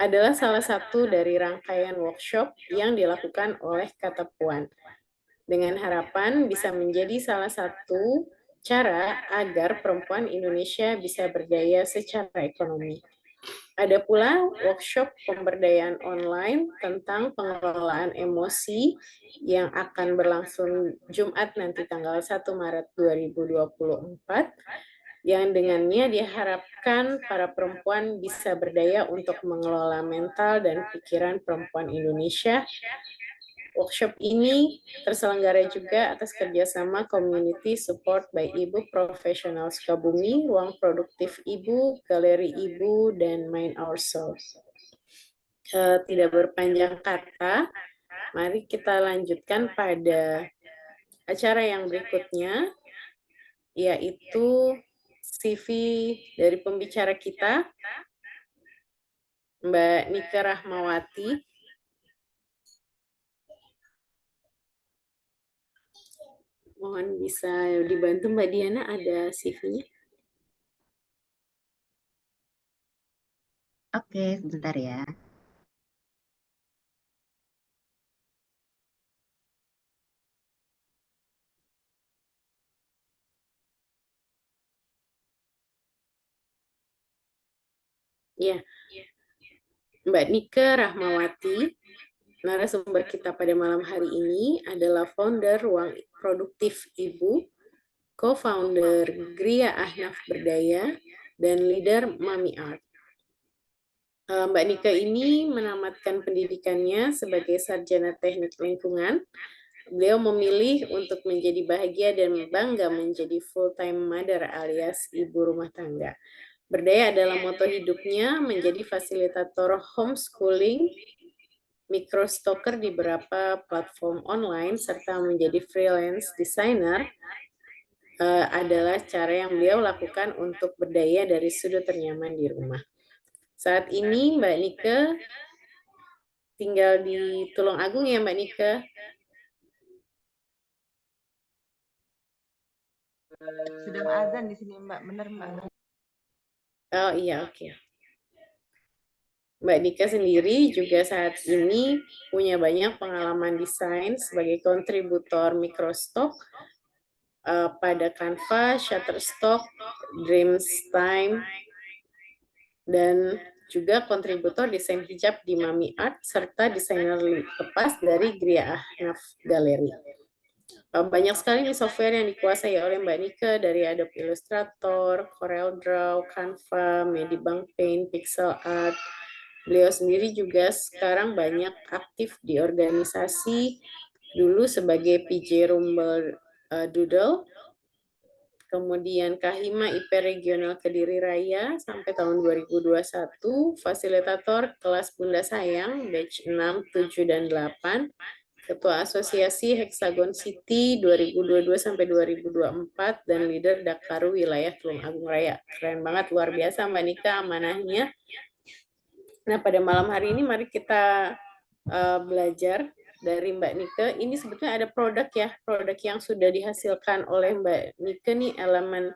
adalah salah satu dari rangkaian workshop yang dilakukan oleh Kata Puan, dengan harapan bisa menjadi salah satu cara agar perempuan Indonesia bisa berdaya secara ekonomi. Ada pula workshop pemberdayaan online tentang pengelolaan emosi yang akan berlangsung Jumat nanti tanggal 1 Maret 2024, yang dengannya diharapkan para perempuan bisa berdaya untuk mengelola mental dan pikiran perempuan Indonesia. Workshop ini terselenggara juga atas kerjasama Community Support by Ibu Profesional Sukabumi, Ruang Produktif Ibu, Galeri Ibu, dan Mind Our Soul. Tidak berpanjang kata, mari kita lanjutkan pada acara yang berikutnya, yaitu CV dari pembicara kita, Mbak Nika Rahmawati. Mohon bisa dibantu Mbak Diana, ada CV-nya. Oke, sebentar ya. Ya, Mbak Nika Rahmawati, narasumber kita pada malam hari ini adalah founder Ruang Produktif Ibu, co-founder Gria Ahnaf Berdaya, dan leader Mami Art. Mbak Nika ini menamatkan pendidikannya sebagai sarjana teknik lingkungan. Beliau memilih untuk menjadi bahagia dan bangga menjadi full-time mother alias ibu rumah tangga. Berdaya adalah moto hidupnya, menjadi fasilitator homeschooling, microstocker di beberapa platform online, serta menjadi freelance designer adalah cara yang beliau lakukan untuk berdaya dari sudut ternyaman di rumah. Saat ini Mbak Nika tinggal di Tulung Agung ya Mbak Nika? Sedang azan di sini Mbak, benar Mbak. Oh iya, oke. Mbak Nika sendiri juga saat ini punya banyak pengalaman desain sebagai kontributor microstock pada Canva, Shutterstock, Dreamstime, dan juga kontributor desain hijab di Mami Art, serta desainer lepas dari Gria Ahnaf Galeri. Banyak sekali nih software yang dikuasai oleh Mbak Nika, dari Adobe Illustrator, CorelDRAW, Canva, Medibank Paint, Pixel Art. Beliau sendiri juga sekarang banyak aktif di organisasi, dulu sebagai PJ Rumble Doodle, kemudian Kahima IP Regional Kediri Raya sampai tahun 2021, fasilitator kelas Bunda Sayang batch 6, 7, dan 8, Ketua Asosiasi Hexagon City 2022 sampai 2024, dan leader Dakaru Wilayah Tulung Agung Raya. Keren banget, luar biasa Mbak Nika amanahnya. Nah, pada malam hari ini mari kita belajar dari Mbak Nika. Ini sebetulnya ada produk ya, produk yang sudah dihasilkan oleh Mbak Nika nih, elemen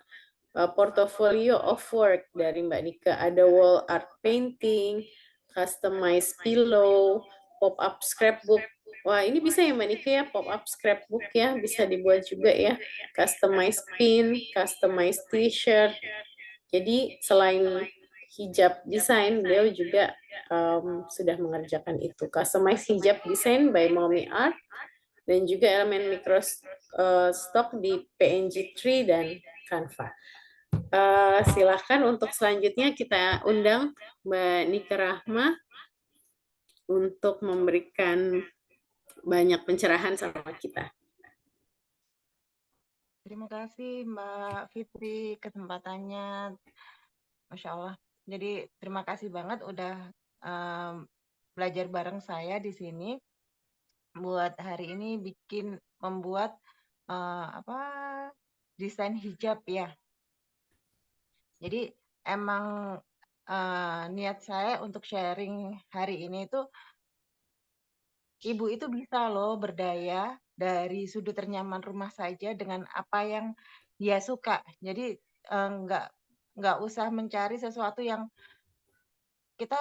portfolio of work dari Mbak Nika. Ada wall art painting, customized pillow, pop-up scrapbook. Wah, ini bisa ya Mbak Nika ya, pop-up scrapbook ya, bisa dibuat juga ya. Customized pin, customized t-shirt. Jadi selain hijab desain, beliau juga sudah mengerjakan itu. Customized hijab design by Mommy Art, dan juga elemen microstock di PNG3 dan Canva. Silahkan untuk selanjutnya kita undang Mbak Nika Rahma untuk memberikan banyak pencerahan sama kita. Terima kasih Mbak Fitri kesempatannya, Masya Allah. Jadi terima kasih banget udah belajar bareng saya di sini. Buat hari ini membuat desain hijab ya. Jadi emang niat saya untuk sharing hari ini itu, ibu itu bisa loh berdaya dari sudut ternyaman rumah saja dengan apa yang dia suka. Jadi nggak usah mencari sesuatu yang kita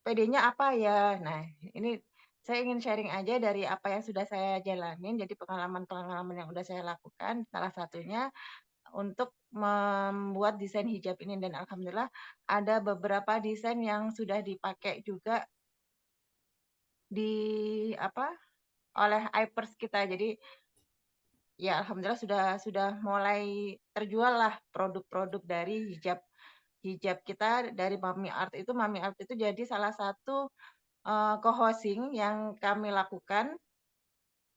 PD-nya apa ya? Nah, ini saya ingin sharing aja dari apa yang sudah saya jalanin, jadi pengalaman-pengalaman yang sudah saya lakukan, salah satunya untuk membuat desain hijab ini, dan alhamdulillah ada beberapa desain yang sudah dipakai juga di apa oleh Ipers kita. Jadi ya alhamdulillah sudah mulai terjual lah produk-produk dari hijab hijab kita dari Mami Art itu. Mami Art itu jadi salah satu co-hosting yang kami lakukan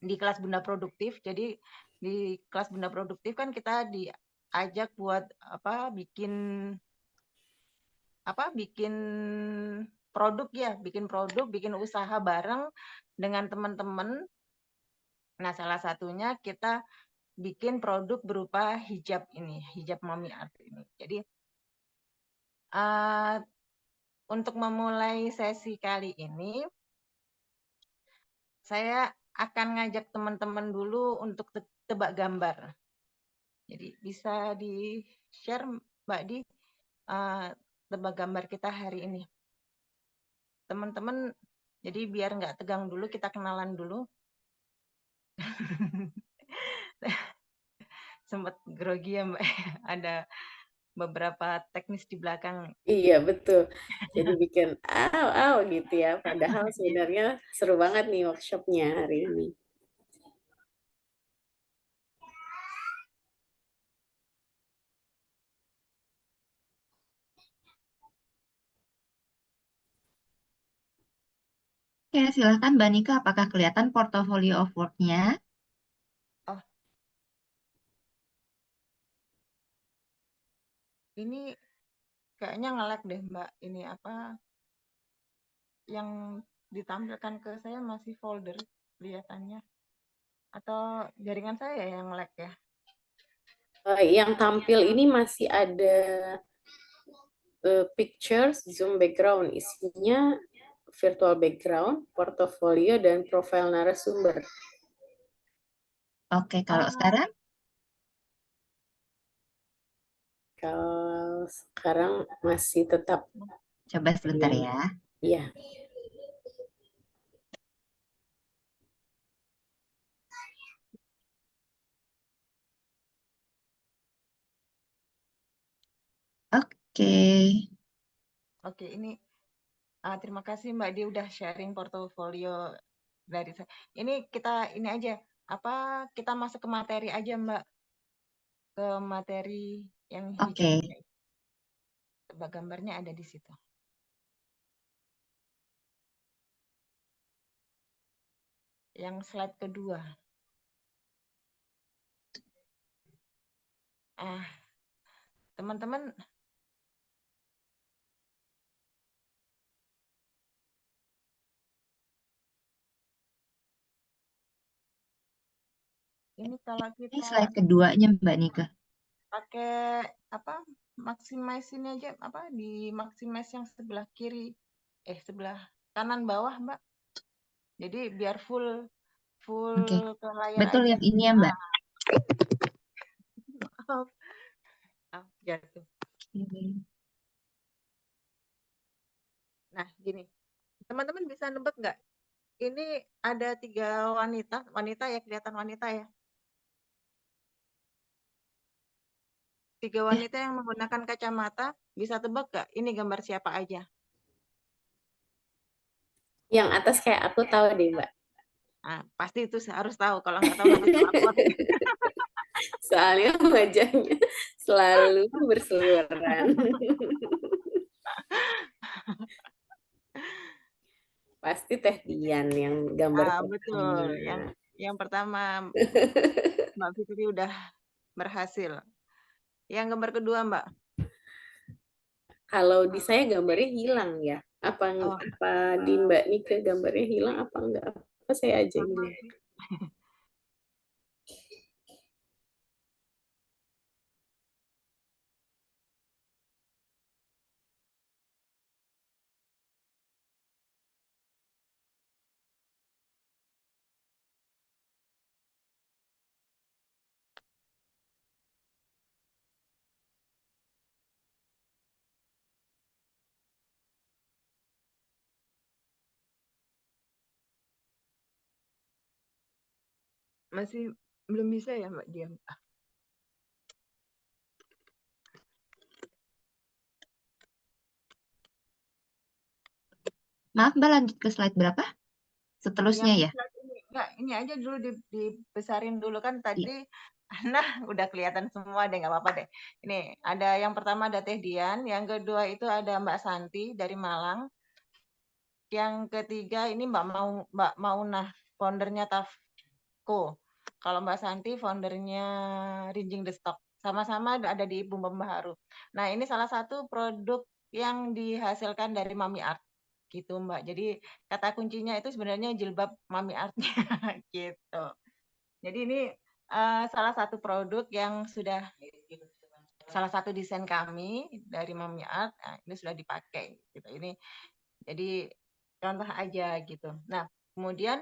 di kelas Bunda Produktif. Jadi di kelas Bunda Produktif kan kita diajak buat bikin produk ya, bikin produk, bikin usaha bareng dengan teman-teman. Nah, salah satunya kita bikin produk berupa hijab ini, hijab Mami Art ini. Jadi uh, untuk memulai sesi kali ini, saya akan ngajak teman-teman dulu untuk tebak gambar. Jadi bisa di-share Mbak Di tebak gambar kita hari ini. Teman-teman, jadi biar nggak tegang dulu, kita kenalan dulu. Sempat grogi ya Mbak, ada beberapa teknis di belakang. Iya, betul. Jadi bikin aw gitu ya. Padahal sebenarnya seru banget nih workshopnya hari ini. Oke, silakan Mbak Nika, apakah kelihatan portfolio of work-nya? Oh, ini kayaknya nge-lag deh Mbak. Ini apa yang ditampilkan ke saya masih folder kelihatannya. Atau jaringan saya yang lag ya? Yang tampil ini masih ada pictures, zoom background, isinya virtual background, portofolio, dan profil narasumber. Oke, kalau Ah, sekarang Kalau sekarang masih tetap coba sebentar ini. ya. Iya. Oke. oke, ini terima kasih Mbak Di udah sharing portofolio dari saya. Ini kita ini aja, kita masuk ke materi aja Mbak, ke materi yang Oke. hijabnya. Tebak gambarnya ada di situ. Yang slide kedua. Teman-teman, ini kalau Ini kita slide keduanya Mbak Nika. pakai maximize ini aja, di maximize yang sebelah kiri, sebelah kanan bawah Mbak. Jadi biar full Oke. ke layar Betul aja. yang ini ya Mbak. Maaf, jatuh. Oke. Nah, gini, teman-teman bisa nebak nggak? Ini ada 3 wanita ya, kelihatan wanita ya. 3 Ya, wanita yang menggunakan kacamata, bisa tebak nggak? Ini gambar siapa aja? Yang atas kayak aku tahu deh, Mbak. Nah, pasti itu harus tahu. Kalau nggak tahu nanti lapor. Soalnya wajahnya selalu berseliweran. Pasti Teh Dian yang gambar pertama. Betul. Yang pertama Mbak Fitri udah berhasil. Yang gambar kedua Mbak. Kalau di saya gambarnya hilang ya. Apa Oh, apa di Mbak Nika gambarnya hilang apa enggak? Apa saya aja sama ini? sih. Masih belum bisa ya Mbak Dian? Maaf Mbak, lanjut ke slide berapa? Seterusnya Yang ya? slide ini, enggak, ini aja dulu dibesarin dulu kan Iya. tadi. Nah, udah kelihatan semua deh, nggak apa-apa deh. Ini ada yang pertama ada Teh Dian, yang kedua itu ada Mbak Santi dari Malang, yang ketiga ini Mbak Maunah, foundernya Tafco. Kalau Mbak Santi foundernya Rinjing The Stock. Sama-sama ada di Bumbu Baharu. Nah, ini salah satu produk yang dihasilkan dari Mami Art gitu Mbak. Jadi kata kuncinya itu sebenarnya jilbab Mami Art-nya gitu. Jadi ini salah satu produk yang sudah salah satu desain kami dari Mami Art. Nah, ini sudah dipakai gitu. Ini jadi contoh aja gitu. Nah, kemudian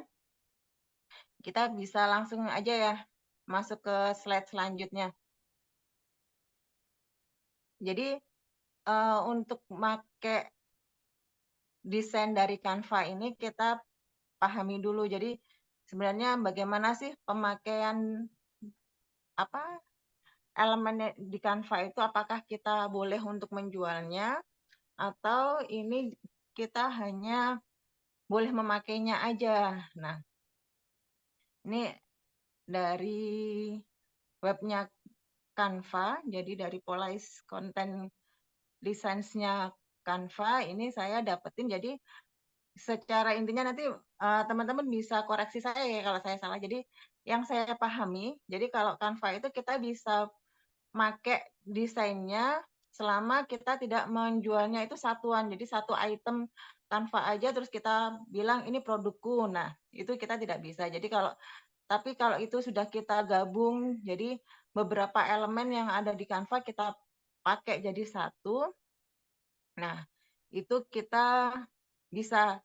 kita bisa langsung aja ya masuk ke slide selanjutnya. Jadi untuk pakai desain dari Canva ini kita pahami dulu. Jadi sebenarnya bagaimana sih pemakaian apa elemennya di Canva itu, apakah kita boleh untuk menjualnya atau ini kita hanya boleh memakainya aja. Nah, ini dari webnya Canva, jadi dari Police Content Designs-nya Canva ini saya dapetin. Jadi secara intinya nanti teman-teman bisa koreksi saya ya kalau saya salah. Jadi yang saya pahami, jadi kalau Canva itu kita bisa pakai desainnya selama kita tidak menjualnya itu satuan. Jadi satu item Canva aja terus kita bilang ini produkku. Nah, itu kita tidak bisa. Jadi tapi kalau itu sudah kita gabung, jadi beberapa elemen yang ada di Canva kita pakai jadi satu. Nah, itu kita bisa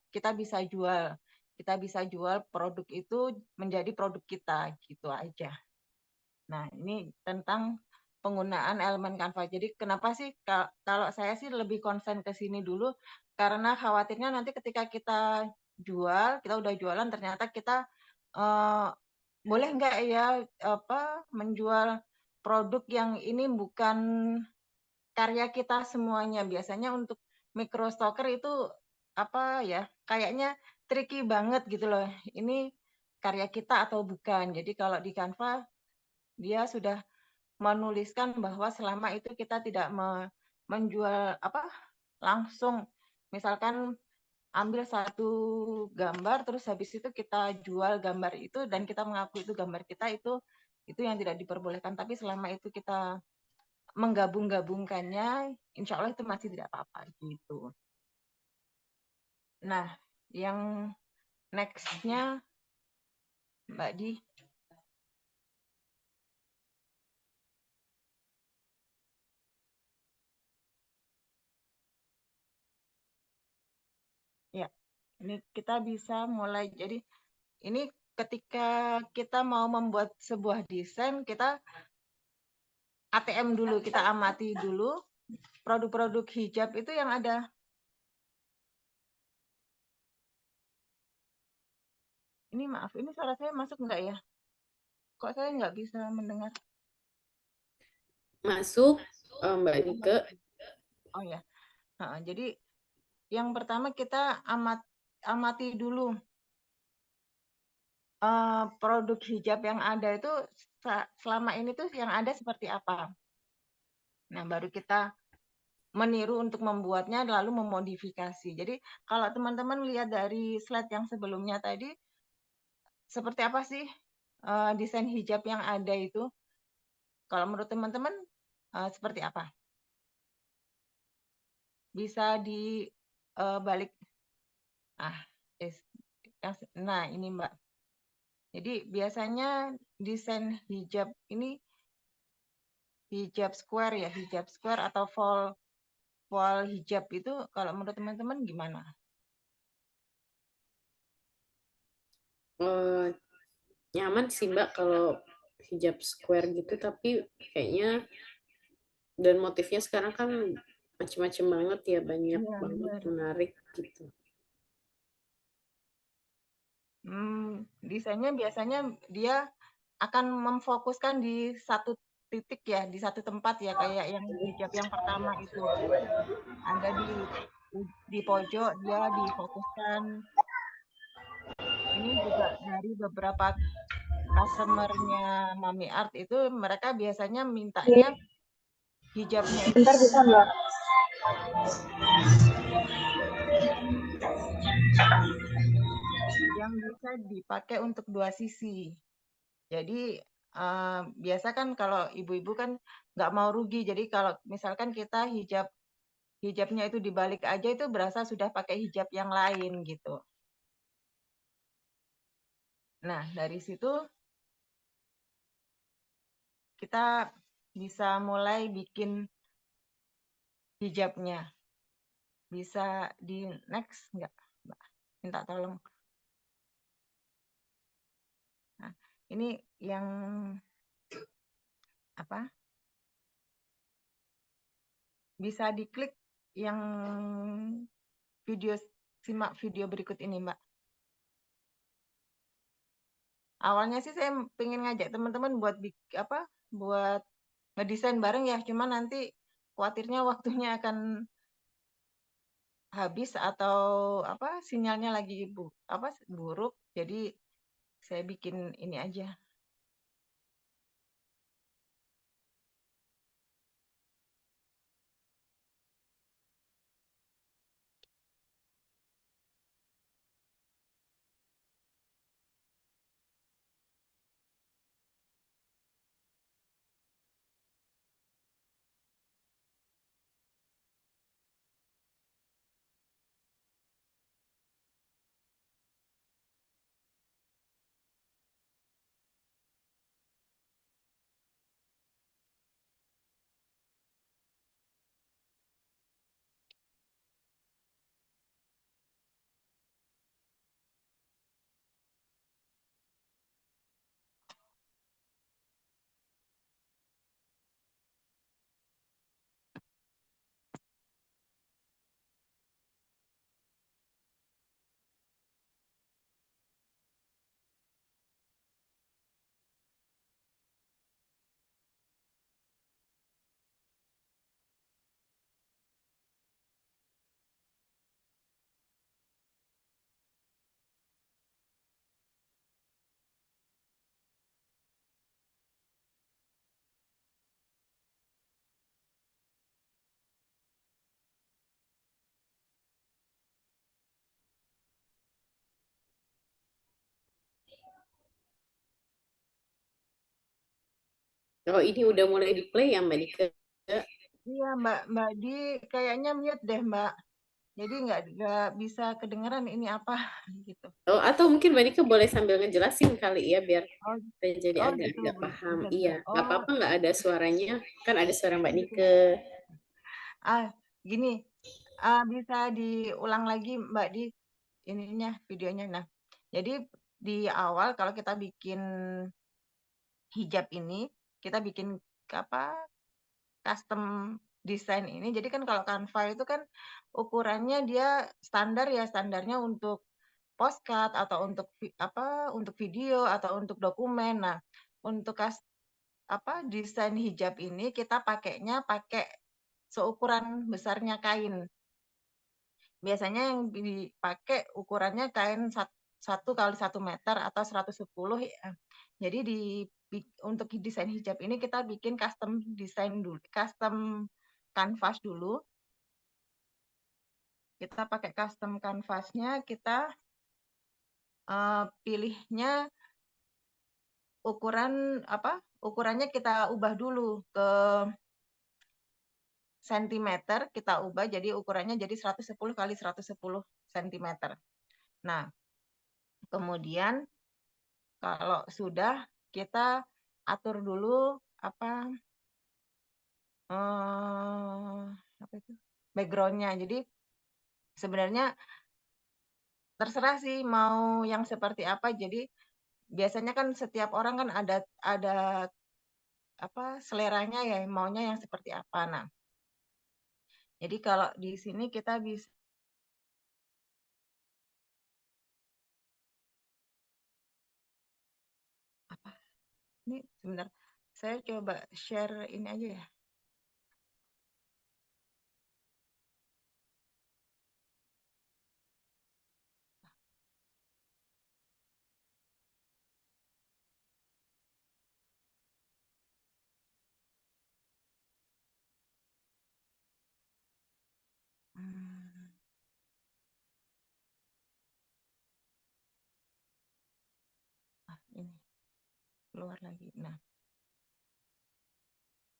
jual. Kita bisa jual produk itu menjadi produk kita gitu aja. Nah, ini tentang penggunaan elemen Canva. Jadi kenapa sih kalau saya sih lebih konsen ke sini dulu karena khawatirnya nanti ketika kita udah jualan ternyata kita boleh nggak ya menjual produk yang ini bukan karya kita semuanya. Biasanya untuk microstocker itu kayaknya tricky banget gitu loh. Ini karya kita atau bukan. Jadi kalau di Canva dia sudah menuliskan bahwa selama itu kita tidak menjual langsung, misalkan ambil satu gambar terus habis itu kita jual gambar itu dan kita mengaku itu gambar kita, itu yang tidak diperbolehkan. Tapi selama itu kita menggabung-gabungkannya, insya Allah itu masih tidak apa-apa gitu. Nah, yang next-nya Mbak Di. Ya, ini kita bisa mulai. Jadi ini ketika kita mau membuat sebuah desain, kita ATM dulu, kita amati dulu produk-produk hijab itu yang ada. Ini maaf, ini suara saya masuk nggak ya? Kok saya nggak bisa mendengar? Masuk, Mbak Nike. Oh ya, jadi yang pertama kita amati dulu produk hijab yang ada itu selama ini tuh yang ada seperti apa. Nah, baru kita meniru untuk membuatnya lalu memodifikasi. Jadi kalau teman-teman lihat dari slide yang sebelumnya tadi, seperti apa sih desain hijab yang ada itu? Kalau menurut teman-teman seperti apa? Bisa dibalik. Nah, ini Mbak. Jadi biasanya desain hijab ini hijab square atau fall hijab itu kalau menurut teman-teman gimana? Nyaman sih Mbak kalau hijab square gitu, tapi kayaknya dan motifnya sekarang kan macam-macam banget ya, banyak Iya, banget benar. menarik gitu. Desainnya biasanya dia akan memfokuskan di satu titik ya, di satu tempat ya, kayak yang hijab yang pertama itu. Ada di pojok, dia difokuskan. Ini juga dari beberapa customer-nya Mami Art itu, mereka biasanya mintanya hijabnya itu Bentar bisa nggak? yang bisa dipakai untuk dua sisi. Jadi biasa kan kalau ibu-ibu kan nggak mau rugi. Jadi kalau misalkan kita hijabnya itu dibalik aja, itu berasa sudah pakai hijab yang lain gitu. Nah, dari situ kita bisa mulai bikin hijabnya. Bisa di next nggak, Mbak? Minta tolong. Nah, ini yang apa? Bisa diklik yang simak video berikut ini, Mbak. Awalnya sih saya pengen ngajak teman-teman buat ngedesain bareng ya, cuma nanti khawatirnya waktunya akan habis atau sinyalnya lagi buruk, jadi saya bikin ini aja. Oh, ini udah mulai di play ya, Mbak Dika? Iya, Mbak Di kayaknya mute deh, Mbak. Jadi nggak bisa kedengeran ini apa gitu. Oh, atau mungkin Mbak Dika boleh sambil ngejelasin kali ya, biar Oh, kita jadi gitu, agak paham. bisa bisa. Iya, nggak Oh, apa-apa nggak ada suaranya. Kan ada suara Mbak gitu. Dika. Gini, bisa diulang lagi Mbak Di ininya videonya. Nah, jadi di awal kalau kita bikin hijab ini, kita bikin custom desain ini. Jadi kan kalau Canva itu kan ukurannya dia standarnya untuk postcard atau untuk video atau untuk dokumen. Nah, untuk desain hijab ini kita pakai seukuran besarnya kain. Biasanya yang dipakai ukurannya kain 1 x 1 meter atau 110 ya. Jadi untuk desain hijab ini kita bikin custom canvas dulu. Kita pakai custom canvasnya, kita pilihnya ukurannya kita ubah dulu ke sentimeter, kita ubah jadi ukurannya jadi 110 x 110 cm. Nah, kemudian kalau sudah kita atur dulu backgroundnya. Jadi sebenarnya terserah sih mau yang seperti apa. Jadi biasanya kan setiap orang kan ada seleranya ya, maunya yang seperti apa. Nah, jadi kalau di sini kita bisa Sebentar, saya coba share ini aja ya. Hmm, ini keluar lagi. Nah,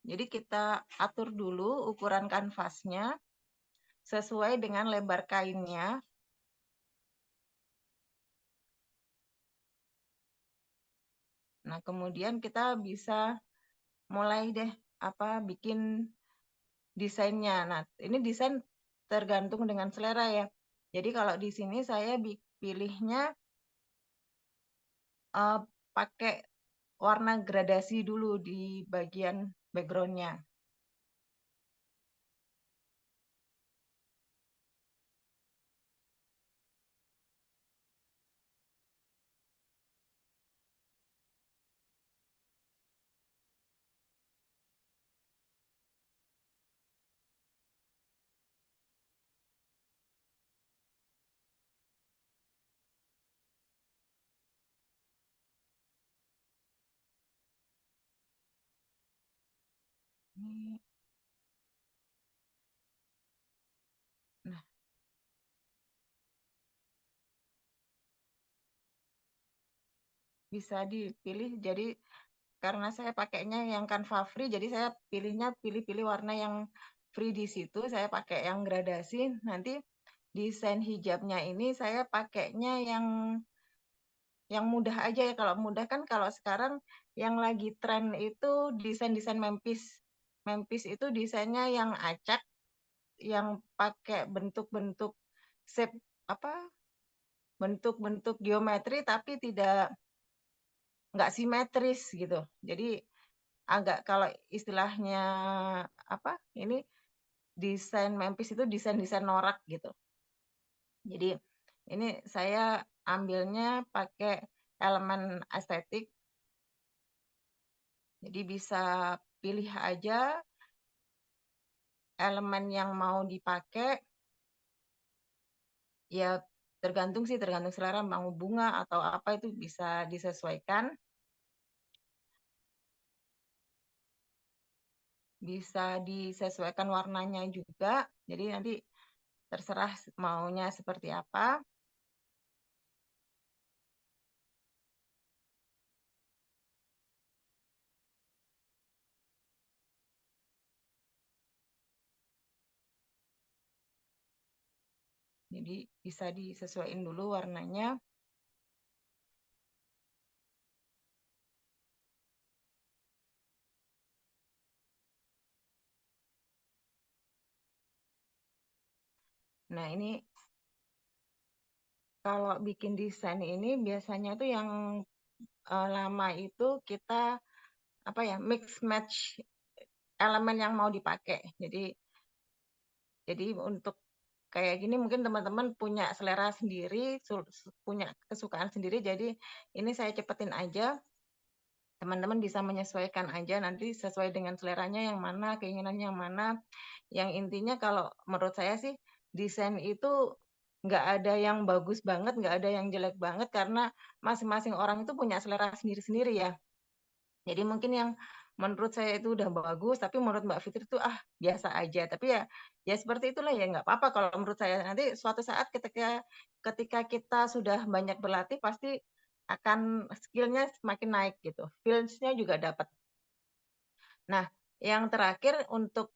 jadi kita atur dulu ukuran kanvasnya sesuai dengan lebar kainnya. Nah, kemudian kita bisa mulai deh bikin desainnya. Nah, ini desain tergantung dengan selera ya. Jadi kalau di sini saya pilihnya pakai warna gradasi dulu di bagian backgroundnya. Ini, nah, bisa dipilih. Jadi karena saya pakainya yang Canva free, jadi saya pilih-pilih warna yang free di situ. Saya pakai yang gradasi. Nanti desain hijabnya ini saya pakainya yang mudah aja ya. Kalau mudah kan kalau sekarang yang lagi tren itu desain-desain Memphis. Memphis itu desainnya yang acak, yang pakai bentuk-bentuk shape bentuk-bentuk geometri tapi nggak simetris gitu. Jadi agak kalau istilahnya ini desain Memphis itu desain-desain norak gitu. Jadi ini saya ambilnya pakai elemen estetik. Jadi bisa pilih aja elemen yang mau dipakai. Ya tergantung selera, mau bunga atau apa itu bisa disesuaikan. Bisa disesuaikan warnanya juga. Jadi nanti terserah maunya seperti apa. Jadi bisa disesuaikan dulu warnanya. Nah, ini kalau bikin desain ini biasanya tuh yang lama itu kita mix match elemen yang mau dipakai. Jadi untuk kayak gini mungkin teman-teman punya selera sendiri, punya kesukaan sendiri. Jadi ini saya cepetin aja. Teman-teman bisa menyesuaikan aja nanti sesuai dengan seleranya yang mana, keinginannya yang mana. Yang intinya kalau menurut saya sih desain itu nggak ada yang bagus banget, nggak ada yang jelek banget karena masing-masing orang itu punya selera sendiri-sendiri ya. Jadi mungkin yang menurut saya itu udah bagus, tapi menurut Mbak Fitri itu biasa aja. Tapi ya seperti itulah ya nggak apa-apa kalau menurut saya. Nanti suatu saat ketika kita sudah banyak berlatih pasti akan skillnya semakin naik gitu. Feels-nya juga dapat. Nah, yang terakhir untuk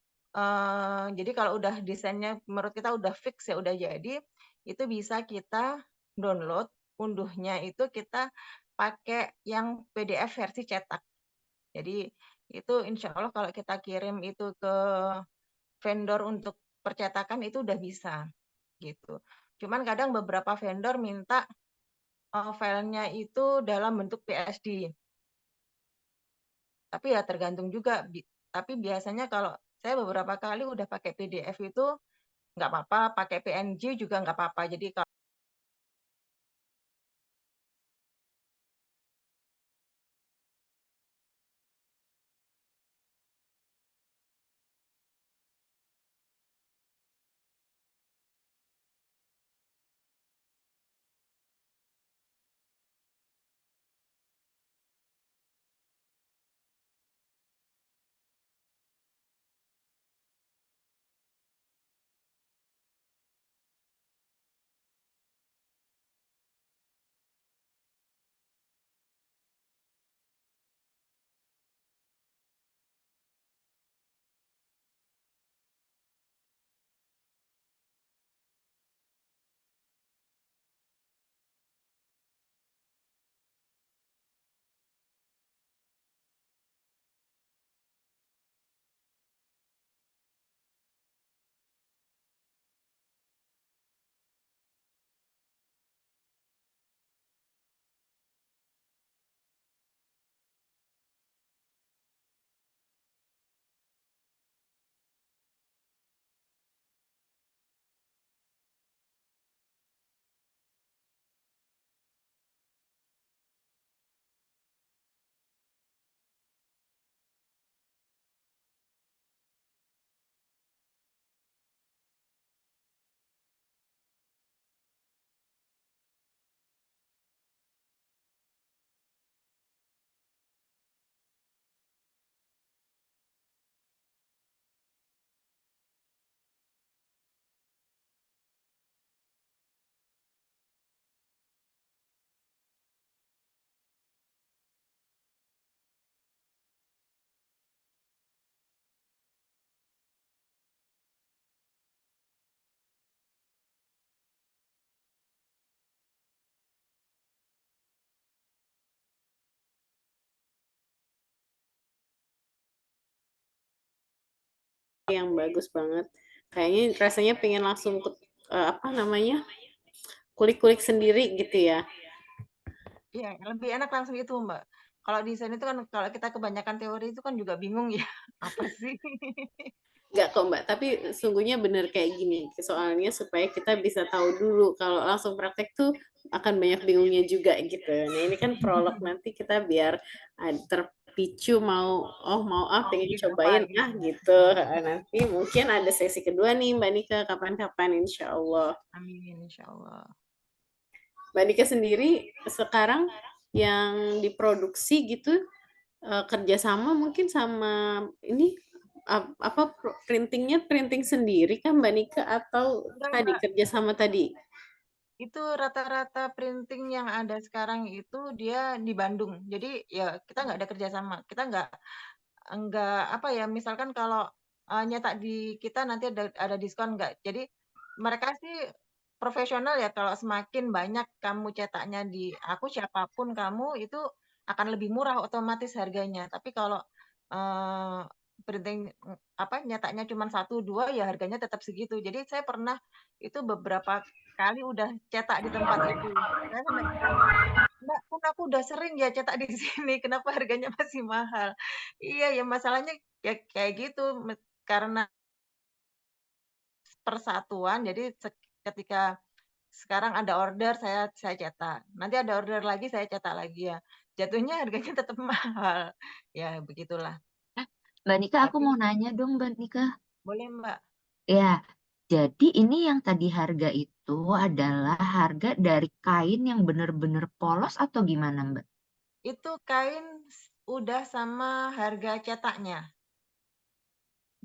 jadi kalau udah desainnya menurut kita udah fix ya udah jadi, itu bisa kita download, unduhnya itu kita pakai yang PDF versi cetak. Jadi itu insya Allah kalau kita kirim itu ke vendor untuk percetakan itu udah bisa gitu. Cuman kadang beberapa vendor minta filenya itu dalam bentuk PSD. Tapi ya tergantung juga. Tapi biasanya kalau saya beberapa kali udah pakai PDF itu nggak apa-apa, pakai PNG juga nggak apa-apa. Jadi kalau yang bagus banget. Kayaknya rasanya pengen langsung apa namanya, kulik-kulik sendiri gitu ya. Iya, lebih enak langsung itu, Mbak. Kalau desain itu kan kalau kita kebanyakan teori itu kan juga bingung ya, apa sih? Enggak kok Mbak, tapi sungguhnya bener kayak gini. Soalnya supaya kita bisa tahu dulu. Kalau langsung praktek tuh akan banyak bingungnya juga gitu. Nah ini kan prolog nanti kita biar terpicu mau pengen Bikin apa cobain gitu. gitu. Nanti mungkin ada sesi kedua nih Mbak Nika kapan-kapan insya Allah. Amin, insya Allah. Mbak Nika sendiri sekarang yang diproduksi gitu kerjasama mungkin sama ini apa printing sendiri kan Mbak Nika atau Enggak, tadi Mbak. kerjasama tadi? Itu rata-rata printing yang ada sekarang itu dia di Bandung. Jadi ya kita nggak ada kerjasama. Kita nggak apa ya. Misalkan kalau nyetak di kita nanti ada diskon nggak. Jadi mereka sih profesional ya. Kalau semakin banyak kamu cetaknya di aku siapapun kamu itu akan lebih murah otomatis harganya. Tapi kalau eh, printing apa nyetaknya cuma satu dua ya harganya tetap segitu. Jadi saya pernah itu beberapa kali udah cetak di tempat itu. Saya sampai ditanya, Mbak, kan aku udah sering ya cetak di sini, kenapa harganya masih mahal? Iya, ya masalahnya kayak gitu, karena persatuan, jadi ketika sekarang ada order saya cetak, nanti ada order lagi saya cetak lagi ya, jatuhnya harganya tetap mahal. Ya begitulah. Mbak Nika, aku Tapi mau nanya dong, Mbak Nika. boleh Mbak. Ya, jadi ini yang tadi harga itu adalah harga dari kain yang benar-benar polos atau gimana, Mbak? Itu kain udah sama harga cetaknya.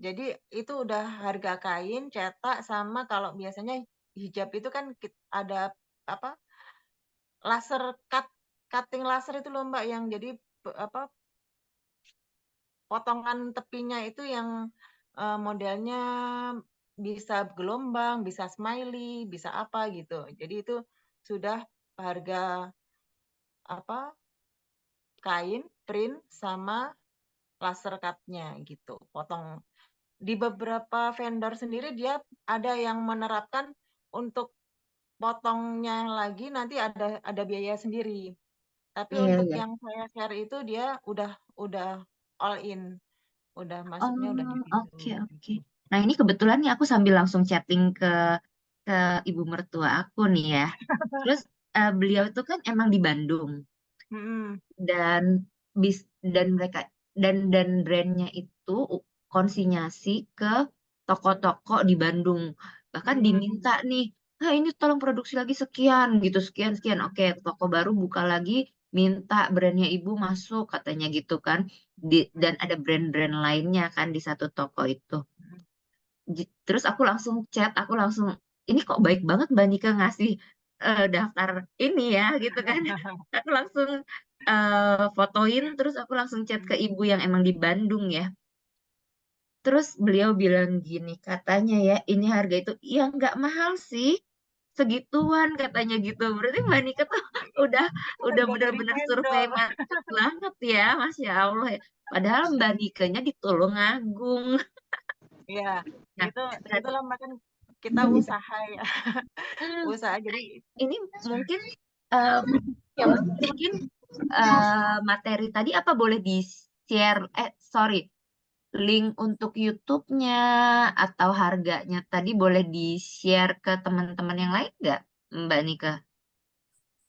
Jadi itu udah harga kain, cetak sama kalau biasanya hijab itu kan ada apa laser cutting laser itu loh Mbak yang jadi apa potongan tepinya itu yang modelnya bisa gelombang, bisa smiley, bisa apa gitu. Jadi itu sudah harga apa kain, print sama laser cutnya gitu. Potong di beberapa vendor sendiri dia ada yang menerapkan untuk potongnya lagi nanti ada biaya sendiri. Tapi Iya, untuk iya. yang saya share itu dia udah all in, udah masuknya udah di Oh, situ. oke, oke. Nah, ini kebetulan nih aku sambil langsung chatting ke ibu mertua aku nih ya. Terus beliau itu kan emang di Bandung. Mm-mm. dan bis dan mereka dan brandnya itu konsinyasi ke toko-toko di Bandung, bahkan Mm-mm. diminta nih, ah ini tolong produksi lagi sekian gitu, sekian sekian, oke toko baru buka lagi, minta brandnya ibu masuk katanya gitu kan. Dan ada brand-brand lainnya kan di satu toko itu. Terus aku langsung chat, aku langsung, ini kok baik banget Mbak Nika ngasih daftar ini ya gitu kan. Aku langsung fotoin, terus aku langsung chat ke ibu yang emang di Bandung ya. Terus beliau bilang gini, katanya ya ini harga itu, ya nggak mahal sih, segituan katanya gitu. Berarti Mbak Nika tuh udah udah Harga dari benar-benar survei vendor. market banget ya, Masya Allah ya. Padahal Mbak Nikanya di Tulungagung. Ya, Nah, itu berarti itulah makan kita usaha ya. Hmm, Usaha nah, jadi ini mungkin eh, ya mungkin materi tadi apa boleh di-share, sorry, link untuk YouTube-nya atau harganya tadi boleh di-share ke teman-teman yang lain nggak, Mbak Nika?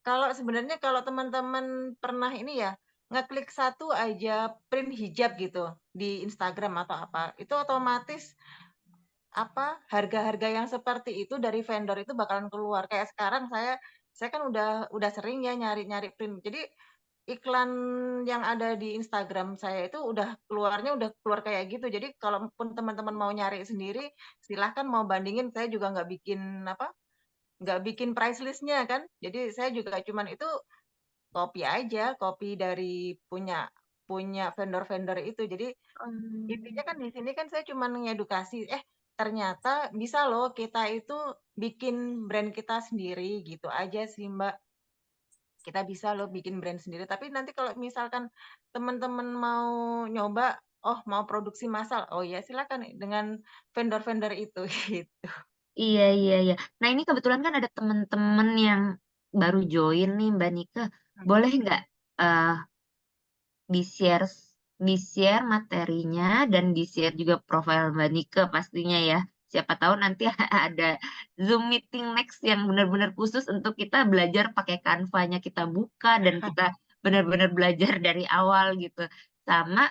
kalau sebenarnya kalau teman-teman pernah ini ya, ngeklik satu aja print hijab gitu di Instagram atau apa, itu otomatis apa harga-harga yang seperti itu dari vendor itu bakalan keluar. Kayak sekarang saya kan udah sering ya nyari-nyari print. Jadi iklan yang ada di Instagram saya itu udah keluar kayak gitu. Jadi kalaupun teman-teman mau nyari sendiri, silahkan mau bandingin. Saya juga nggak bikin price listnya kan. Jadi saya juga cuman itu copy aja, copy dari punya punya vendor-vendor itu. Jadi intinya kan di sini kan saya cuma mengedukasi, ternyata bisa loh kita itu bikin brand kita sendiri gitu aja sih Mbak. Kita bisa loh bikin brand sendiri. Tapi nanti kalau misalkan teman-teman mau nyoba, oh mau produksi massal, oh ya silakan dengan vendor-vendor itu gitu. Iya, iya, iya. Nah, ini kebetulan kan ada temen-temen yang baru join nih, Mbak Nike. Boleh nggak eh di-share di-share materinya dan di-share juga profil Mbak Nike pastinya ya. Siapa tahu nanti ada Zoom meeting next yang benar-benar khusus untuk kita belajar pakai Canva-nya kita buka dan kita benar-benar belajar dari awal gitu. Sama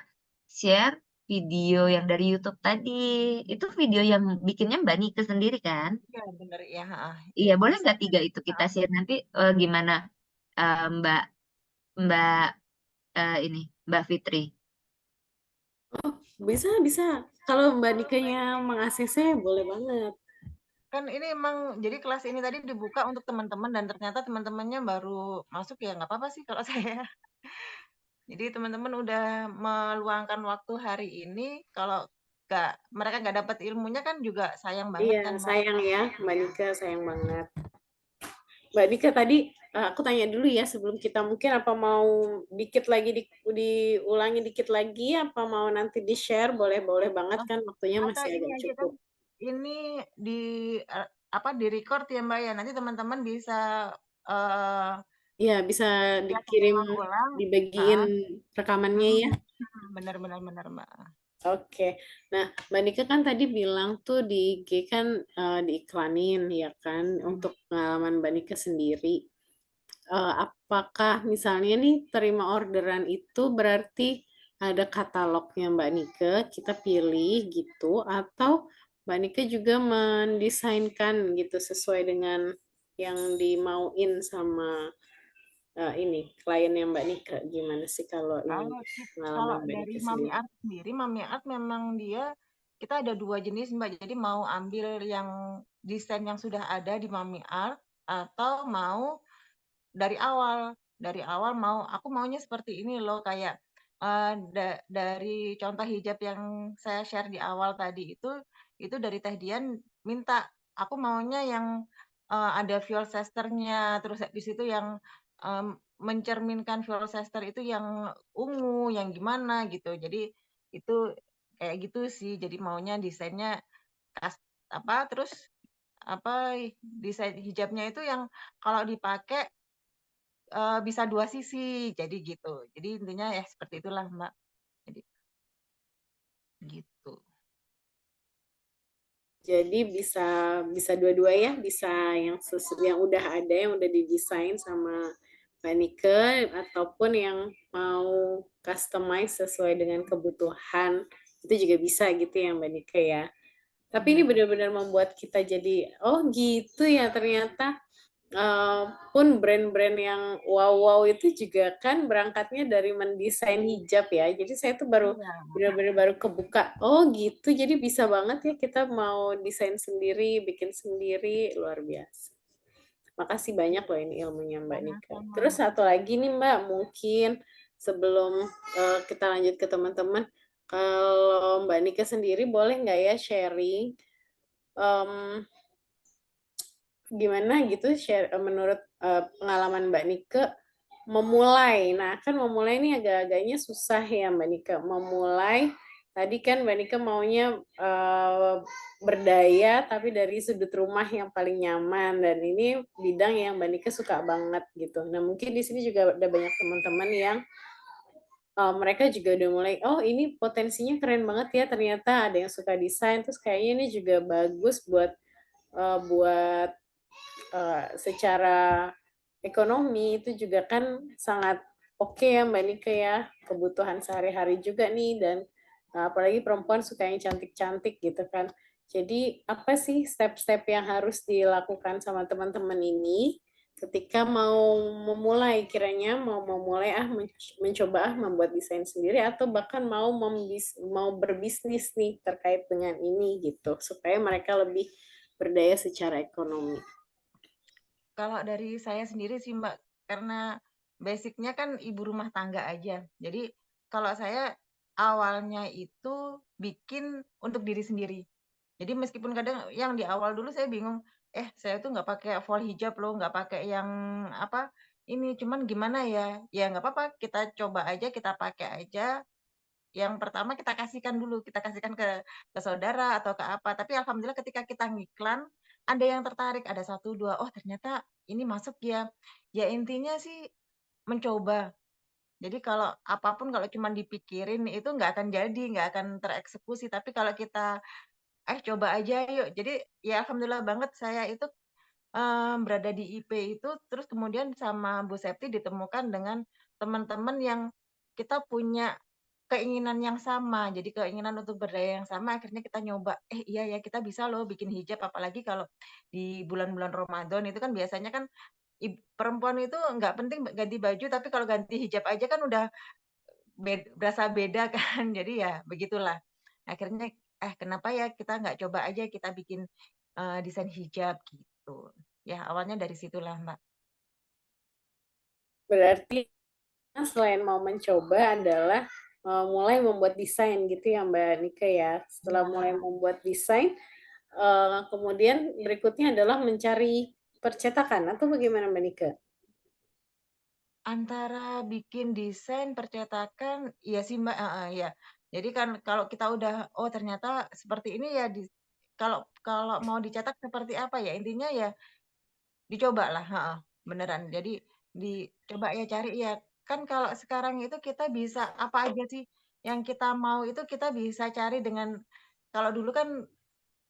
share video yang dari YouTube tadi. Itu video yang bikinnya Mbak Nike sendiri kan? Iya bener ya, heeh. Iya, boleh Bisa nggak 3 itu kita heeh. share nanti gimana Mbak Mbak ini Mbak Fitri? Bisa, bisa. Kalau Mbak Nikanya meng-ACC boleh banget. Kan ini emang jadi kelas ini tadi dibuka untuk teman-teman dan ternyata teman-temannya baru masuk ya nggak apa-apa sih kalau saya. Jadi teman-teman udah meluangkan waktu hari ini, kalau mereka nggak dapat ilmunya kan juga sayang banget Iya, kan, Mbak. sayang ya Mbak Nika, sayang banget. Mbak Nika tadi aku tanya dulu ya sebelum kita mungkin apa mau dikit lagi diulangi dikit lagi apa mau nanti di-share boleh banget Oh, kan waktunya atau masih ini agak aja kan, cukup. ini di apa di-record ya, Mbak, ya. Nanti teman-teman bisa eh Iya, bisa lihat dan dikirim mengulang. dibagiin Heeh. rekamannya Mhm. ya. Benar benar benar, Mbak. Oke. Nah, Mbak Nika kan tadi bilang tuh di IG kan diiklanin ya kan Mhm. untuk pengalaman Mbak Nika sendiri. Apakah misalnya nih terima orderan itu berarti ada katalognya Mbak Nike, kita pilih gitu, atau Mbak Nike juga mendesainkan gitu sesuai dengan yang dimauin sama ini kliennya Mbak Nike. Gimana sih kalau ini Kalau pengalaman kalau Mbak dari Nike Mami sendiri? Art sendiri, Mami Art memang dia kita ada dua jenis, Mbak. Jadi mau ambil yang desain yang sudah ada di Mami Art atau mau dari awal. Dari awal aku maunya seperti ini loh kayak dari contoh hijab yang saya share di awal tadi itu dari Teh Dian minta aku maunya yang ada Worcester-nya, terus di situ yang mencerminkan Worcester itu yang ungu, yang gimana gitu. Jadi itu kayak gitu sih. Jadi maunya desainnya kas apa terus apa desain hijabnya itu yang kalau dipakai bisa dua sisi. Jadi gitu. Jadi intinya ya seperti itulah, Mbak. Jadi gitu. Jadi bisa bisa dua-dua ya, bisa yang udah ada yang udah didesain sama Mbak Nike ataupun yang mau customize sesuai dengan kebutuhan itu juga bisa gitu ya Mbak Nike ya. Tapi ini Iya. benar-benar membuat kita jadi oh gitu ya ternyata pun brand-brand yang wow-wow itu juga kan berangkatnya dari mendesain hijab ya. Jadi saya tuh baru Iya. benar-benar baru kebuka. Oh gitu, jadi bisa banget ya kita mau desain sendiri, bikin sendiri, luar biasa. Makasih banyak loh ini ilmunya Mbak Nika. Sama-sama, Terus Mbak. satu lagi nih Mbak, mungkin sebelum kita lanjut ke teman-teman, kalau Mbak Nika sendiri boleh nggak ya sharing em, gimana gitu share menurut pengalaman Mbak Nike memulai. Nah, kan memulai ini agak-agaknya susah ya Mbak Nike. Memulai tadi kan Mbak Nike maunya berdaya tapi dari sudut rumah yang paling nyaman dan ini bidang yang Mbak Nike suka banget gitu. Nah, mungkin di sini juga ada banyak teman-teman yang mereka juga udah mulai, oh ini potensinya keren banget ya ternyata ada yang suka desain terus kayaknya ini juga bagus buat secara ekonomi itu juga kan sangat oke ya Mbak Nika ya kebutuhan sehari-hari juga nih dan apalagi perempuan suka yang cantik-cantik gitu kan. Jadi apa sih step-step yang harus dilakukan sama teman-teman ini ketika mau memulai kiranya mau memulai mencoba membuat desain sendiri atau bahkan mau berbisnis nih terkait dengan ini gitu supaya mereka lebih berdaya secara ekonomi. Kalau dari saya sendiri sih, Mbak, karena basicnya kan ibu rumah tangga aja. Jadi kalau saya awalnya itu bikin untuk diri sendiri. Jadi meskipun kadang yang di awal dulu saya bingung, saya tuh nggak pakai full hijab loh, nggak pakai yang ini, cuman gimana ya? Ya nggak apa-apa, kita coba aja, kita pakai aja. yang pertama kita kasihkan dulu, kita kasihkan ke saudara atau ke apa. Tapi alhamdulillah ketika kita ngiklan, ada yang tertarik, ada 1, 2, oh ternyata ini masuk ya. Ya intinya sih mencoba. Jadi kalau apapun kalau cuma dipikirin itu nggak akan jadi, nggak akan tereksekusi. Tapi kalau kita, coba aja yuk. Jadi ya alhamdulillah banget saya itu berada di IP itu, terus kemudian sama Bu Septi ditemukan dengan teman-teman yang kita punya keinginan yang sama. Jadi keinginan untuk berdaya yang sama, akhirnya kita nyoba, iya ya kita bisa loh bikin hijab, apalagi kalau di bulan-bulan Ramadan itu kan biasanya kan perempuan itu nggak penting ganti baju, tapi kalau ganti hijab aja kan udah berasa beda kan. Jadi ya begitulah. Akhirnya, kenapa ya kita nggak coba aja kita bikin, desain hijab gitu. Ya awalnya dari situlah, Mbak. Berarti selain mau mencoba adalah mulai membuat desain gitu ya Mbak Nika ya. Setelah mulai membuat desain, kemudian berikutnya adalah mencari percetakan atau bagaimana Mbak Nika? Antara bikin desain, percetakan, iya sih Mbak, heeh, iya. Jadi kan kalau kita udah, oh ternyata seperti ini ya kalau kalau mau dicetak seperti apa ya, intinya ya dicobalah, heeh, beneran. Jadi dicoba ya, cari ya. Kan kalau sekarang itu kita bisa apa aja sih yang kita mau itu kita bisa cari dengan kalau dulu kan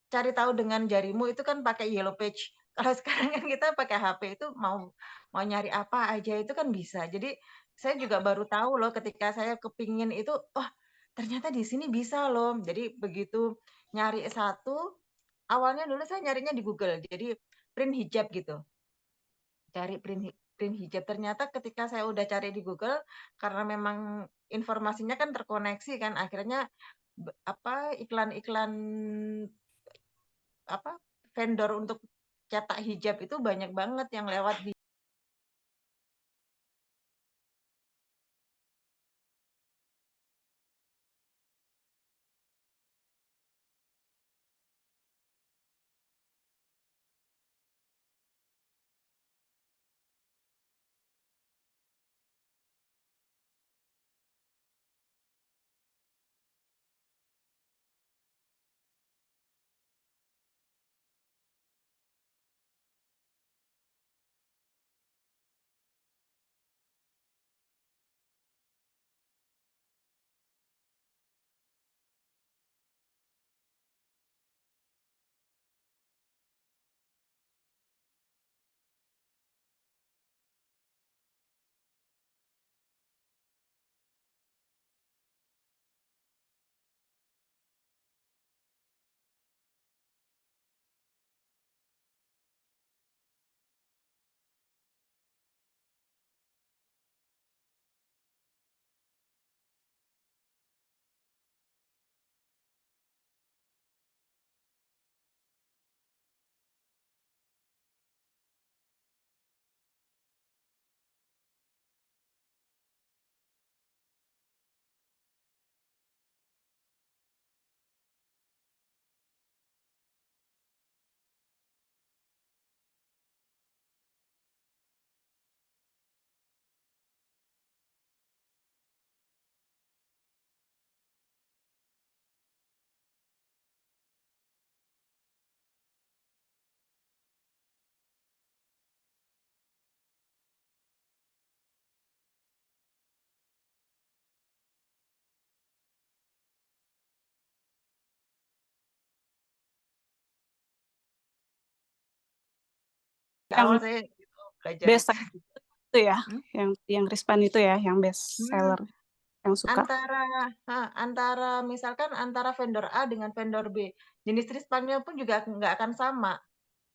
cari tahu dengan jarimu itu kan pakai yellow page. Kalau sekarang kan kita pakai HP itu mau mau nyari apa aja itu kan bisa. Jadi saya juga baru tahu loh ketika saya kepingin itu, oh ternyata di sini bisa loh. Jadi begitu nyari satu, awalnya dulu saya nyarinya di Google. Jadi print hijab gitu. Cari print hijab. Ternyata ketika saya udah cari di Google, karena memang informasinya kan terkoneksi kan, akhirnya iklan-iklan apa vendor untuk cetak hijab itu banyak banget yang lewat di awal saya belajar best itu. itu ya, Hmm? yang Rispan itu ya, yang best seller yang suka. Antara misalkan antara vendor A dengan vendor B, jenis rispannya pun juga nggak akan sama.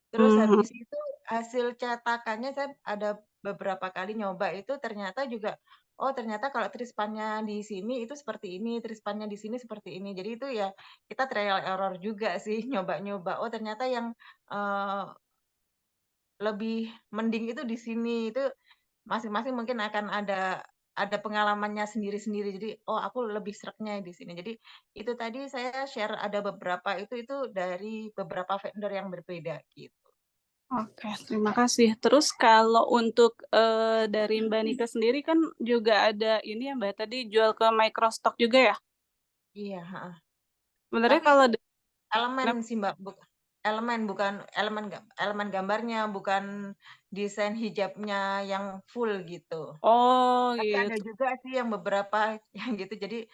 Terus habis itu hasil cetakannya saya ada beberapa kali nyoba itu ternyata juga, oh ternyata kalau trispannya di sini itu seperti ini, trispannya di sini seperti ini. Jadi itu ya kita trial error juga sih nyoba-nyoba. Oh ternyata yang lebih mending itu di sini. Itu masing-masing mungkin akan ada pengalamannya sendiri-sendiri. Jadi, oh aku lebih sreknya di sini. Jadi itu tadi saya share ada beberapa itu dari beberapa vendor yang berbeda gitu. Oke, terima kasih. Terus kalau untuk, dari Mbak Nika sendiri kan juga ada ini ya Mbak, tadi jual ke microstock juga ya? Iya, heeh. Sebenarnya Tapi kalau elemen kenapa? sih Mbak, bukan elemen gambarnya, bukan desain hijabnya yang full gitu. Oh Tapi ada gitu. juga sih yang beberapa yang gitu. Jadi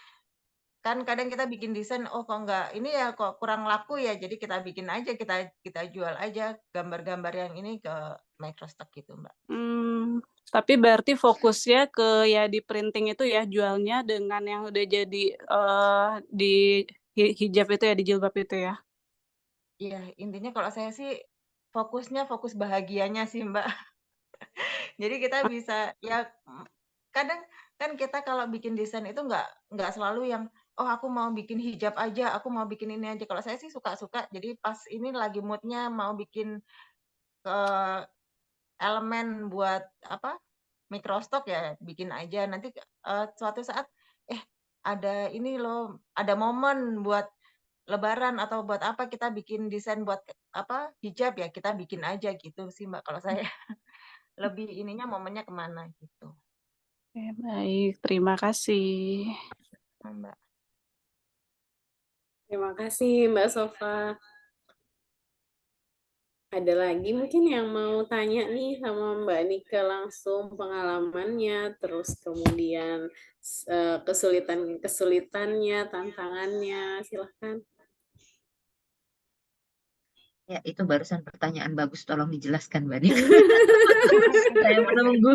kan kadang kita bikin desain, oh kok nggak ini ya, kok kurang laku ya. Jadi kita bikin aja, kita jual aja gambar-gambar yang ini ke Microstock gitu Mbak. Tapi berarti fokusnya ke ya di printing itu ya, jualnya dengan yang udah jadi di hijab itu ya, di jilbab itu ya. Iya, intinya kalau saya sih fokus bahagianya sih Mbak. Jadi kita bisa ya kadang kan kita kalau bikin desain itu nggak selalu yang oh aku mau bikin hijab aja, aku mau bikin ini aja. Kalau saya sih suka-suka. Jadi pas ini lagi moodnya mau bikin elemen buat apa microstock ya bikin aja. Nanti suatu saat eh ada ini loh, ada momen buat Lebaran atau buat apa kita bikin desain buat apa hijab ya kita bikin aja gitu sih Mbak. Kalau saya lebih ininya momennya kemana gitu. Oke, baik, terima kasih. Mbak. Terima kasih Mbak Sofa. Ada lagi mungkin yang mau tanya nih sama Mbak Nika langsung pengalamannya, terus kemudian kesulitannya, tantangannya, silahkan. Ya, itu barusan pertanyaan bagus. Tolong dijelaskan, Mbak Nika. Saya menunggu.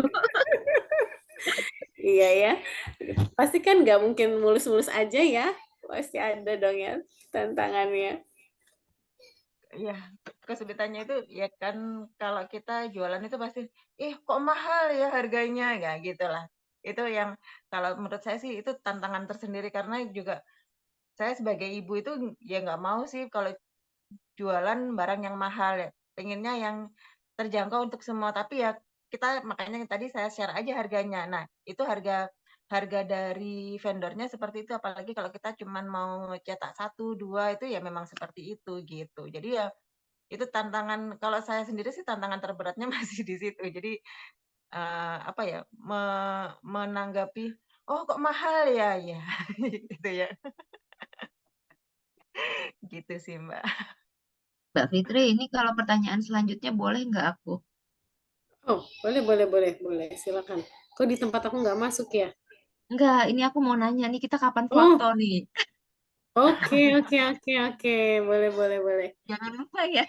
Iya ya, pasti kan nggak mungkin mulus-mulus aja ya, pasti ada dong ya tantangannya. Iya, kesulitannya itu ya kan kalau kita jualan itu pasti, kok mahal ya harganya, ya gitulah. Itu yang kalau menurut saya sih itu tantangan tersendiri karena juga saya sebagai ibu itu ya nggak mau sih kalau jualan barang yang mahal ya. Pengennya yang terjangkau untuk semua. Tapi ya kita makanya tadi saya share aja harganya. Nah, itu harga harga dari vendornya seperti itu. Apalagi kalau kita cuman mau cetak satu, dua itu ya memang seperti itu gitu. Jadi ya itu tantangan kalau saya sendiri sih tantangan terberatnya masih di situ. Jadi apa ya menanggapi, oh kok mahal ya, ya gitu ya, gitu sih Mbak. Mbak Fitri, ini kalau pertanyaan selanjutnya boleh nggak aku? Oh, boleh, silakan. Kok di tempat aku nggak masuk ya? Enggak, ini aku mau nanya nih, kita kapan foto Oh, nih? oke, boleh. Jangan lupa ya,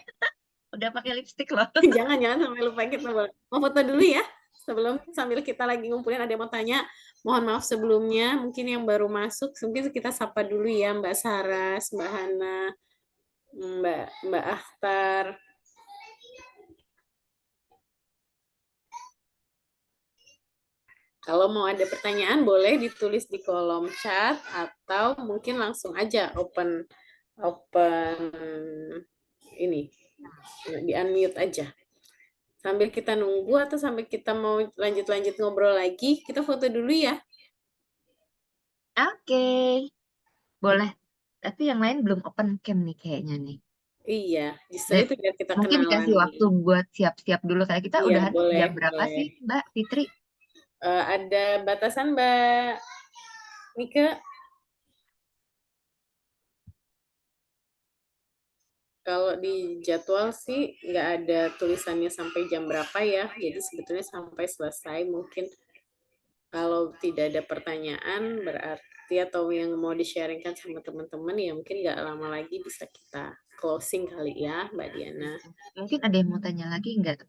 udah pakai lipstick loh. Jangan sampai lupa kita boleh. Mau foto dulu ya? Sebelum sambil kita lagi ngumpulin ada yang mau tanya. Mohon maaf sebelumnya, mungkin yang baru masuk, mungkin kita sapa dulu ya Mbak Saras, Mbak Hana, Mbak Akhtar. Kalau mau ada pertanyaan boleh ditulis di kolom chat atau mungkin langsung aja open ini di unmute aja. Sambil kita nunggu atau sambil kita mau lanjut ngobrol lagi, kita foto dulu ya. Oke, boleh. Tapi yang lain belum open cam nih kayaknya nih. Iya, justru Dan itu biar kita mungkin kenalan dikasih nih. waktu buat siap-siap dulu. Kayak kita Iya, udahan jam berapa boleh. sih, Mbak Fitri? Ada batasan Mbak Mika? Kalau di jadwal sih nggak ada tulisannya sampai jam berapa ya. Jadi sebetulnya sampai selesai mungkin. Kalau tidak ada pertanyaan berarti atau yang mau di-sharingkan sama teman-teman ya mungkin nggak lama lagi bisa kita closing kali ya Mbak Diana. Mungkin ada yang mau tanya lagi nggak?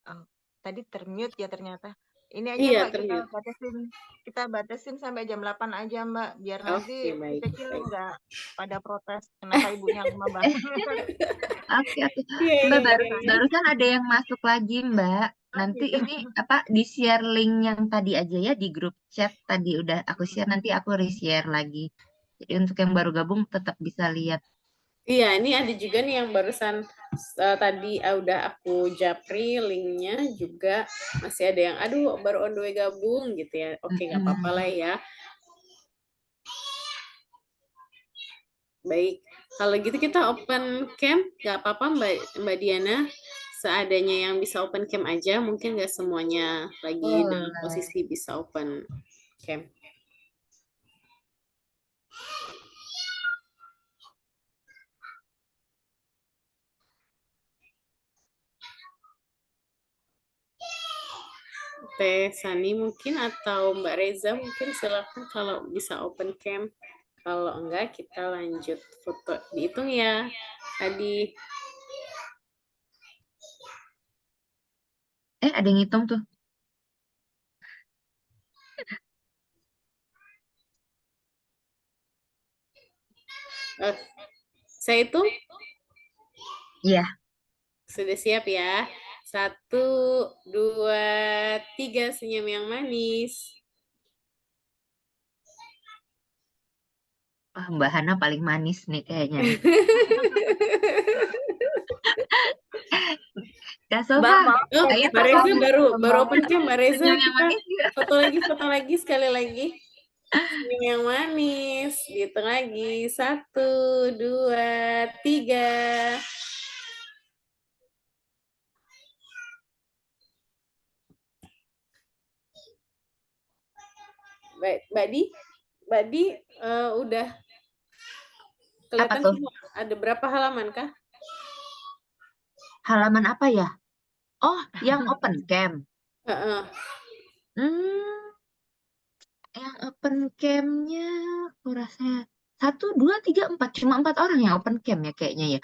Oh, tadi termute ya ternyata. Ini aja Iya, Mbak termute. kita batasin sampai jam 8 aja Mbak, biar nanti Oke, si baik. kecil nggak pada protes kenapa ibunya lama banget. Oke. Iya, Mbak iya. barusan ada yang masuk lagi, Mbak. Oh Nanti gitu. ini apa di-share link yang tadi aja ya di grup chat tadi udah aku share, nanti aku re-share lagi. Jadi untuk yang baru gabung tetap bisa lihat. Iya, ini ada juga nih yang barusan tadi udah aku japri linknya juga, masih ada yang aduh baru on the way gabung gitu ya. Oke, nggak apa-apa lah ya. Baik, kalau gitu kita open cam, nggak apa-apa Mbak Diana, seadanya yang bisa open cam aja, mungkin nggak semuanya lagi dalam Boleh. posisi bisa open cam. Teh Sani mungkin atau Mbak Reza mungkin silakan kalau bisa open cam. Kalau enggak kita lanjut foto. Dihitung ya. Tadi Ada yang ngitung tuh. saya hitung Iya. sudah siap ya. 1, 2, 3 senyum yang manis. Wah, Mbak Hana paling manis nih kayaknya nih. Kak Sofa, Oh, ayo Mbak Reza baru Mbak. open cam, Mbak Reza senyum yang kita manis ya. foto lagi sekali lagi. Senyum yang manis, dihitung lagi. 1, 2, 3. Mbak Di udah kelihatan Apa tuh? semua. Ada berapa halaman kah? Halaman apa ya? Oh, yang open cam. Heeh. Yang open camnya aku rasa 1, 2, 3, 4. Cuma 4 orang yang open cam ya kayaknya ya.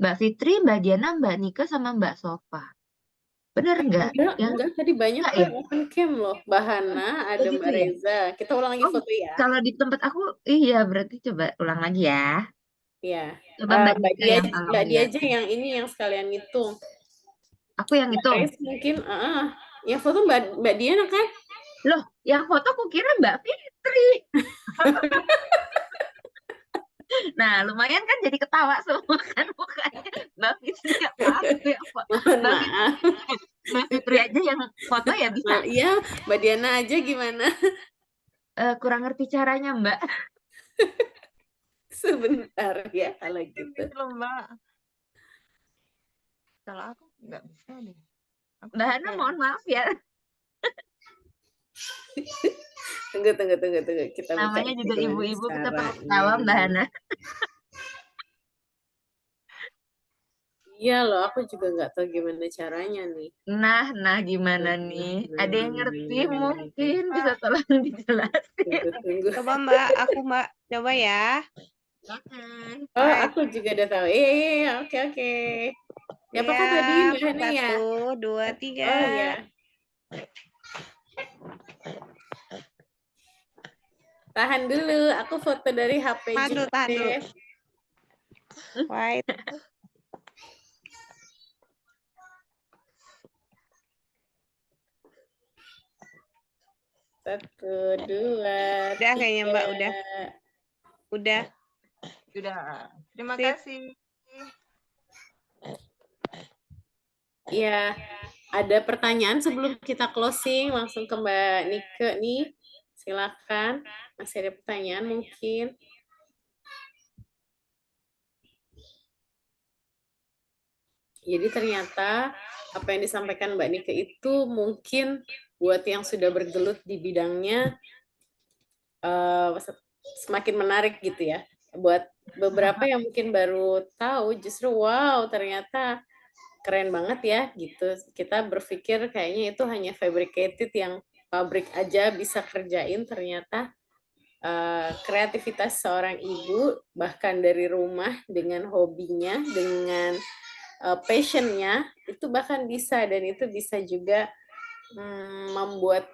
Mbak Fitri, Mbak Diana, Mbak Nika, sama Mbak Sofa. Bener nggak? Enggak, tadi banyak Enggak kok ya? yang open cam loh. Bahana, ada Gitu Mbak ya? Reza. Kita ulang lagi Oh, foto ya. kalau di tempat aku, iya berarti coba ulang lagi ya. Iya. Coba Mbak Mbak Nika Dia, yang tolong Mbak Dia lihat. aja yang ini yang sekalian ngitung. Aku yang Mbak hitung. Reza mungkin, yang foto Mbak Diana kan? Loh, yang foto aku kira Mbak Fitri. Nah, lumayan kan jadi ketawa semua kan mukanya. Mbak Fitri apa aku yang foto. Mohon Mbak Fitri, maaf. Mbak Fitri aja yang foto ya bisa. Iya, Mbak Diana aja gimana? Kurang ngerti caranya Mbak. Sebentar ya kalau gitu. Gitu loh, Mbak. Kalau aku nggak bisa deh. Aku Mbak Hana pakai mohon maaf ya. Tunggu. Kita Namanya mencari juga gimana ibu-ibu kita perlu caranya. ketawa Mbak Hana. Iya loh, aku juga nggak tahu gimana caranya nih. Nah gimana nih? Ada yang ngerti mungkin bisa tolong dijelasin. Tunggu. Coba Mbak, Mbak, coba ya. Oh, aku juga udah tahu. Iya, oke. Siapakah tadi Mbak Hana ya? 1, 2, 3. Oh ya. Tahan dulu, aku foto dari HP juga. Tahan dulu. Wait. Satu, dua, Udah kayaknya Mbak, udah. Terima Sip. kasih. Iya, ada pertanyaan sebelum kita closing, langsung ke Mbak Nike nih. Silakan, masih ada pertanyaan mungkin. Jadi ternyata apa yang disampaikan Mbak Nike itu mungkin buat yang sudah bergelut di bidangnya semakin menarik gitu ya. Buat beberapa yang mungkin baru tahu justru wow ternyata keren banget ya gitu. Kita berpikir kayaknya itu hanya fabricated yang pabrik aja bisa kerjain, ternyata kreativitas seorang ibu bahkan dari rumah dengan hobinya, dengan passionnya itu bahkan bisa, dan itu bisa juga membuat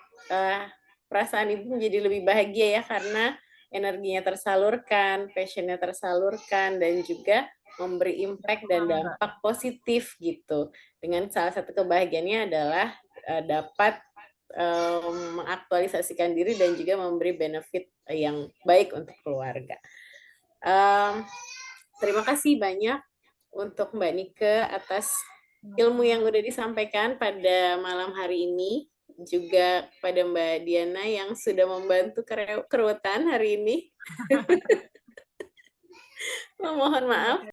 perasaan ibu menjadi lebih bahagia ya, karena energinya tersalurkan, passionnya tersalurkan, dan juga memberi impact dan dampak positif gitu. Dengan salah satu kebahagiaannya adalah dapat mengaktualisasikan diri dan juga memberi benefit yang baik untuk keluarga. Terima kasih banyak untuk Mbak Nike atas ilmu yang udah disampaikan pada malam hari ini. Juga pada Mbak Diana yang sudah membantu keruwetan hari ini. Mohon maaf.